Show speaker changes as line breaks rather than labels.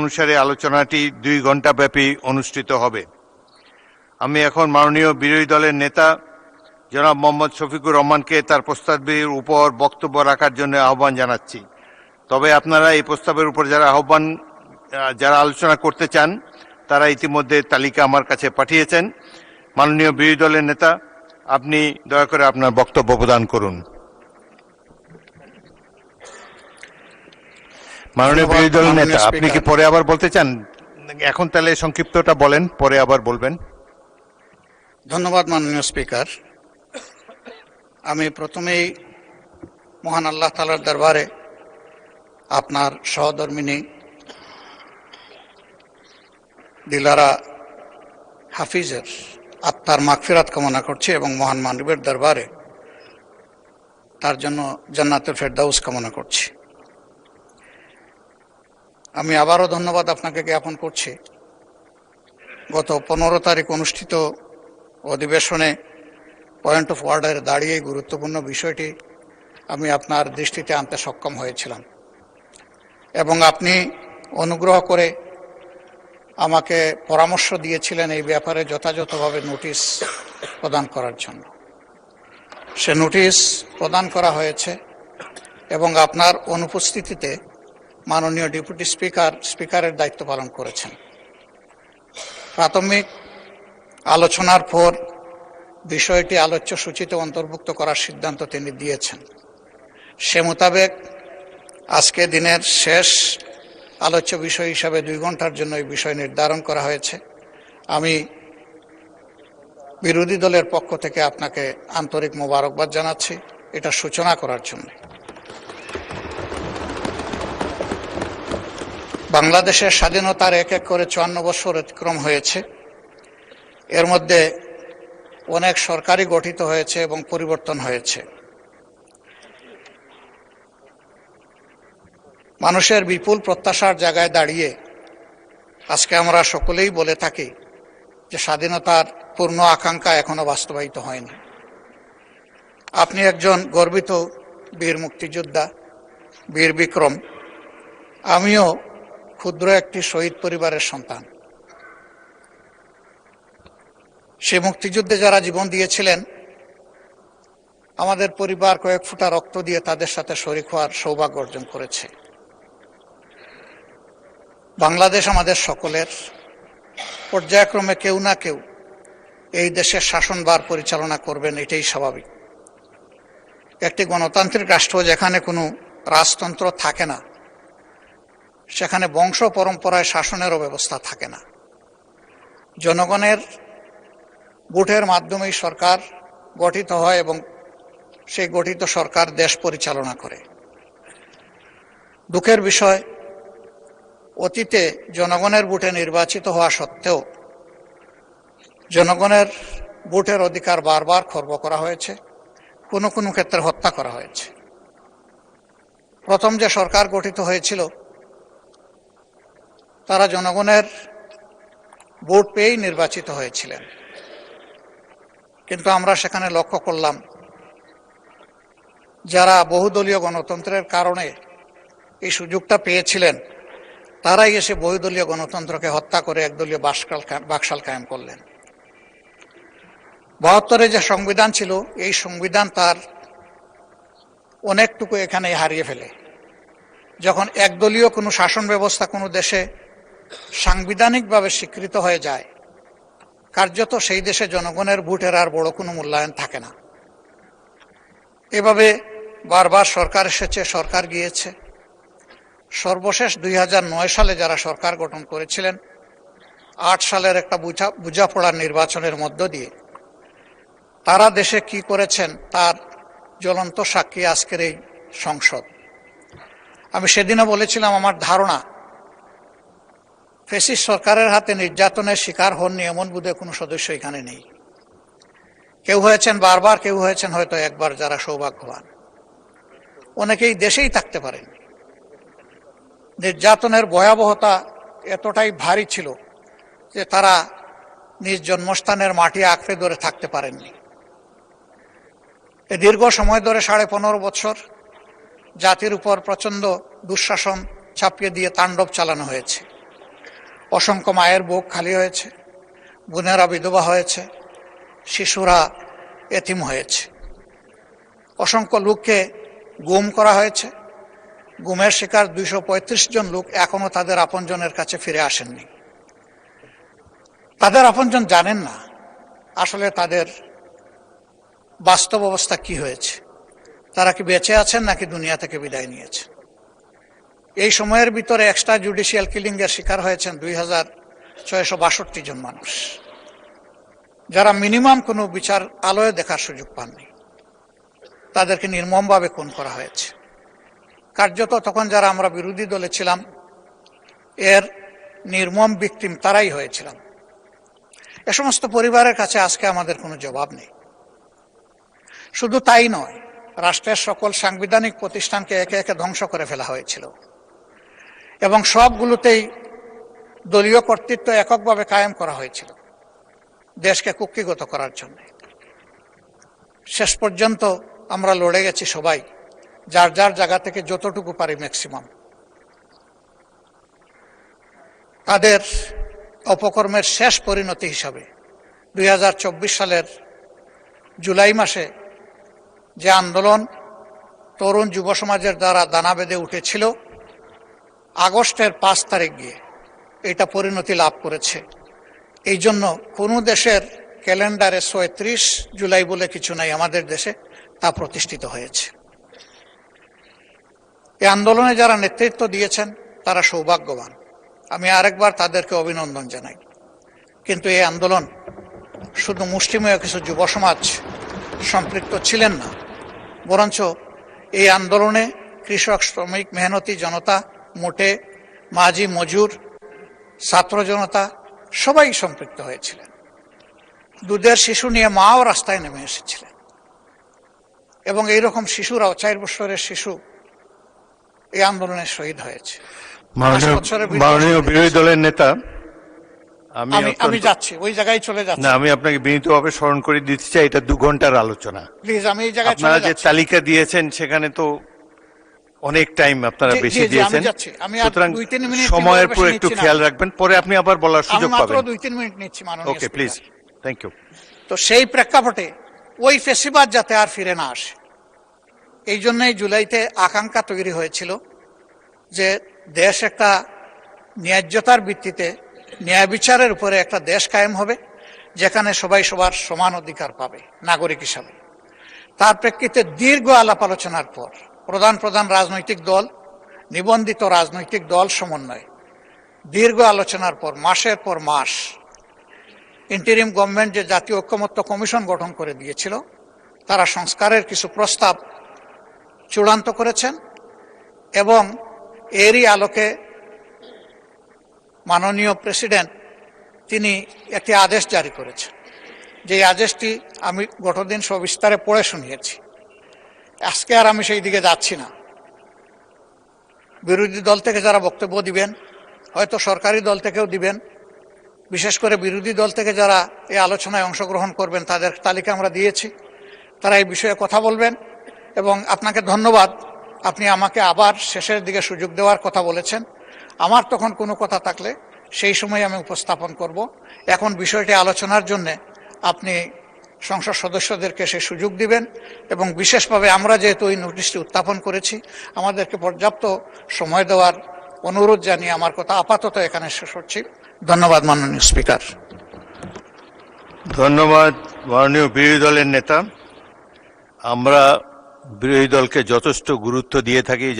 অনুসারে আলোচনাটি 2 ঘন্টা ব্যাপী অনুষ্ঠিত হবে। আমি এখন মাননীয় বিরোধী দলের নেতা জনাব মোহাম্মদ শফিকুর রহমানকে তার প্রস্তাবের উপর বক্তব্য রাখার জন্য আহ্বান জানাচ্ছি। তবে আপনারা এই প্রস্তাবের উপর যারা আলোচনা করতে চান তারা ইতিমধ্যে তালিকা আমার কাছে পাঠিয়েছেন। মাননীয় বিরোধী দলের নেতা, আপনি দয়া করে আপনার বক্তব্য প্রদান করুন। মাননীয় বিরোধী দলের নেতা, আপনি কি পরে আবার বলতে চান? এখন তাহলে সংক্ষিপ্তটা বলেন, পরে আবার বলবেন।
ধন্যবাদ মাননীয় স্পিকার। আমি প্রথমেই মহান আল্লাহ তাআলার দরবারে আপনার সহধর্মিনী দিলারা হাফিজের আত্মার মাগফিরাত কামনা করছি এবং মহান মানবের দরবারে তার জন্য জান্নাতুল ফেরদাউস কামনা করছি। আমি আবারও ধন্যবাদ আপনাকে জ্ঞাপন করছি। গত 15 তারিখ অনুষ্ঠিত অধিবেশনে পয়েন্ট অফ অর্ডারে দাঁড়িয়ে গুরুত্বপূর্ণ বিষয়টি আমি আপনার দৃষ্টিতে আনতে সক্ষম হয়েছিলাম এবং আপনি অনুগ্রহ করে আমাকে পরামর্শ দিয়েছিলেন এই ব্যাপারে যথাযথভাবে নোটিশ প্রদান করার জন্য। সে নোটিশ প্রদান করা হয়েছে এবং আপনার অনুপস্থিতিতে মাননীয় ডেপুটি স্পিকারের দায়িত্ব পালন করেছেন। প্রাথমিক আলোচনার পর বিষয়টি আলোচ্য সূচিতে অন্তর্ভুক্ত করার সিদ্ধান্ত তিনি দিয়েছেন। সে মোতাবেক আজকে দিনের শেষ আলোচ্য বিষয় হিসাবে 2 ঘন্টার জন্য এই বিষয় নির্ধারণ করা হয়েছে। আমি বিরোধী দলের পক্ষ থেকে আপনাকে আন্তরিক মোবারকবাদ জানাচ্ছি এটা সূচনা করার জন্য। বাংলাদেশের স্বাধীনতার এক এক করে 54 বছর অতিক্রম হয়েছে। এর মধ্যে অনেক সরকারই গঠিত হয়েছে এবং পরিবর্তন হয়েছে। মানুষের বিপুল প্রত্যাশার জায়গায় দাঁড়িয়ে আজকে আমরা সকলেই বলে থাকি যে স্বাধীনতার পূর্ণ আকাঙ্ক্ষা এখনো বাস্তবায়িত হয়নি। আপনি একজন গর্বিত বীর মুক্তিযোদ্ধা, বীর বিক্রম। আমিও ক্ষুদ্র একটি শহীদ পরিবারের সন্তান। সে মুক্তিযুদ্ধে যারা জীবন দিয়েছিলেন, আমাদের পরিবার কয়েক ফোঁটা রক্ত দিয়ে তাদের সাথে শরীক হওয়ার সৌভাগ্য অর্জন করেছে। বাংলাদেশ আমাদের সকলের। পর্যায়ক্রমে কেউ না কেউ এই দেশের শাসনভার পরিচালনা করবেন, এটাই স্বাভাবিক। একটি গণতান্ত্রিক রাষ্ট্র যেখানে কোনো রাজতন্ত্র থাকে না, সেখানে বংশ পরম্পরায় শাসনেরও ব্যবস্থা থাকে না। জনগণের ভোটের মাধ্যমেই সরকার গঠিত হয় এবং সেই গঠিত সরকার দেশ পরিচালনা করে। দুঃখের বিষয়, অতীতে জনগণের ভোটে নির্বাচিত হওয়া সত্ত্বেও জনগণের ভোটের অধিকার বারবার খর্ব করা হয়েছে, কোনো কোনো ক্ষেত্রে হত্যা করা হয়েছে। প্রথম যে সরকার গঠিত হয়েছিল তারা জনগণের ভোট পেয়েই নির্বাচিত হয়েছিলেন, কিন্তু আমরা সেখানে লক্ষ্য করলাম যারা বহুদলীয় গণতন্ত্রের কারণে এই সুযোগটা পেয়েছিলেন তারাই এসে বহুদলীয় গণতন্ত্রকে হত্যা করে একদলীয় বাকশাল কায়েম করলেন। 72-এ যে সংবিধান ছিল, এই সংবিধান তার অনেকটুকু এখানে হারিয়ে ফেলে। যখন একদলীয় কোনো শাসন ব্যবস্থা কোনো দেশে সাংবিধানিকভাবে স্বীকৃত হয়ে যায়, কার্যত সেই দেশে জনগণের ভোটের আর বড় কোনো মূল্যায়ন থাকে না। এভাবে বারবার সরকার এসেছে, সরকার গিয়েছে। সর্বশেষ 2009 সালে যারা সরকার গঠন করেছিলেন, 8 সালের একটা বোঝাপড়ার নির্বাচনের মধ্য দিয়ে তারা দেশে কি করেছেন তার জ্বলন্ত সাক্ষী আজকের এই সংসদ। আমি সেদিনও বলেছিলাম, আমার ধারণা ফ্যাসিস্ট সরকারের হাতে নির্যাতনের শিকার হননি এমন বোধহয় কোনো সদস্য এখানে নেই। কেউ হয়েছেন বারবার, কেউ হয়েছেন হয়তো একবার, যারা সৌভাগ্যবান। অনেকেই দেশেই থাকতে পারেন। নির্যাতনের ভয়াবহতা এতটাই ভারী ছিল যে তারা নিজ জন্মস্থানের মাটি আঁকড়ে ধরে থাকতে পারেননি। দীর্ঘ সময় ধরে 15.5 বছর জাতির উপর প্রচণ্ড দুঃশাসন চাপিয়ে দিয়ে তাণ্ডব চালানো হয়েছে। অসংখ্য মায়ের বুক খালি হয়েছে, বোনেরা বিধবা হয়েছে, শিশুরা এতিম হয়েছে। অসংখ্য লোককে গুম করা হয়েছে। গুমের শিকার 235 জন লোক এখনো তাদের আপনজনের কাছে ফিরে আসেননি। তাদের আপনজন জানেন না আসলে তাদের বাস্তব অবস্থা কি হয়েছে, তারা কি বেঁচে আছেন নাকি দুনিয়া থেকে বিদায় নিয়েছে। এই সময়ের ভিতরে এক্সট্রা জুডিশিয়াল কিলিং এর শিকার হয়েছেন 2662 জন মানুষ, যারা মিনিমাম কোনো বিচার আলোয় দেখার সুযোগ পাননি। তাদেরকে নির্মমভাবে খুন করা হয়েছে। কার্যত তখন যারা আমরা বিরোধী দলে ছিলাম এর নির্মম ভিকটিম তারাই হয়েছিলাম। এ সমস্ত পরিবারের কাছে আজকে আমাদের কোনো জবাব নেই। শুধু তাই নয়, রাষ্ট্রের সকল সাংবিধানিক প্রতিষ্ঠানকে একে একে ধ্বংস করে ফেলা হয়েছিল এবং সবগুলোতেই দলীয় কর্তৃত্ব এককভাবে কায়েম করা হয়েছিল দেশকে কুক্ষিগত করার জন্য। শেষ পর্যন্ত আমরা লড়ে গেছি সবাই, যার যার জায়গা থেকে যতটুকু পারি ম্যাক্সিমাম। তাদের অপকর্মের শেষ পরিণতি হিসাবে 2024 সালের জুলাই মাসে যে আন্দোলন তরুণ যুব সমাজের দ্বারা দানা বেঁধে উঠেছিল, আগস্টের 5 তারিখ গিয়ে এটা পরিণতি লাভ করেছে। এই জন্য কোনো দেশের ক্যালেন্ডারে 36 জুলাই বলে কিছু নাই, আমাদের দেশে তা প্রতিষ্ঠিত হয়েছে। এই আন্দোলনে যারা নেতৃত্ব দিয়েছেন তারা সৌভাগ্যবান, আমি আরেকবার তাদেরকে অভিনন্দন জানাই। কিন্তু এই আন্দোলন শুধু মুষ্টিমেয় কিছু যুব সমাজ সম্পৃক্ত ছিলেন না, বরঞ্চ এই আন্দোলনে কৃষক, শ্রমিক, মেহনতি জনতা, মোটে, মাঝি, মজুর, ছাত্র জনতা সবাই সম্পৃক্ত হয়েছিলেন। দুধের শিশু নিয়ে মাও রাস্তায় নেমে এসেছিলেন এবং এইরকম শিশুরাও 4 বছরের শিশু এই আন্দোলনে শহীদ হয়েছে।
মাননীয় বিরোধী দলের নেতা,
আমি যাচ্ছি ওই জায়গায় চলে যাচ্ছি।
না, আমি আপনাকে বিনীতভাবে স্মরণ করে দিতে চাই, এটা 2 ঘন্টার আলোচনা।
প্লিজ, আমি এই জায়গায়
আপনারা যে তালিকা দিয়েছেন সেখানে তো অনেক টাইম আপনারা বেশি দিয়েছেন, সুতরাং সময়ের উপর একটু খেয়াল রাখবেন, পরে আপনি আবার বলার সুযোগ পাবেন।
মাত্র 2-3 মিনিট নিচ্ছি মাননীয়।
ওকে, প্লিজ, থ্যাংক ইউ।
তো সেই প্রেক্ষাপটে ওই ফেসিবাদ যাতে আর ফিরে না আসে, এই জন্যই জুলাইতে আকাঙ্ক্ষা তৈরি হয়েছিল যে দেশ একটা ন্যায্যতার ভিত্তিতে ন্যায় বিচারের উপরে একটা দেশ কায়েম হবে, যেখানে সবাই সবার সমান অধিকার পাবে নাগরিক হিসাবে। তার প্রেক্ষিতে দীর্ঘ আলাপ আলোচনার পর প্রধান প্রধান রাজনৈতিক দল, নিবন্ধিত রাজনৈতিক দল সমন্বয়ে দীর্ঘ আলোচনার পর মাসের পর মাস ইন্টারিম গভর্নমেন্ট যে জাতীয় ঐক্যমত্য কমিশন গঠন করে দিয়েছিল, তারা সংস্কারের কিছু প্রস্তাব চূড়ান্ত করেছেন এবং এরই আলোকে মাননীয় প্রেসিডেন্ট তিনি একটি আদেশ জারি করেছেন, যে আদেশটি আমি গতদিন সবিস্তারে পড়ে শুনিয়েছি। আজকে আর আমি সেই দিকে যাচ্ছি না। বিরোধী দল থেকে যারা বক্তব্য দিবেন, হয়তো সরকারি দল থেকেও দিবেন, বিশেষ করে বিরোধী দল থেকে যারা এই আলোচনায় অংশগ্রহণ করবেন তাদের তালিকা আমরা দিয়েছি, তারা এই বিষয়ে কথা বলবেন। এবং আপনাকে ধন্যবাদ, আপনি আমাকে আবার শেষের দিকে সুযোগ দেওয়ার কথা বলেছেন। আমার তখন কোনো কথা থাকলে সেই সময় আমি উপস্থাপন করব। এখন বিষয়টি আলোচনার জন্য আপনি সংসদ সদস্যদেরকে সেই সুযোগ দিবেন এবং বিশেষভাবে আমরা যেহেতু এই নোটিশটি উত্থাপন করেছি, আমাদেরকে পর্যাপ্ত সময় দেওয়ার অনুরোধ জানিয়ে আমার কথা আপাতত এখানে শেষ করছি। ধন্যবাদ মাননীয় স্পিকার।
ধন্যবাদ মাননীয় বিরোধী দলের নেতা। আমরা বিরোধী দলকে যথেষ্ট গুরুত্ব দিয়ে থাকি।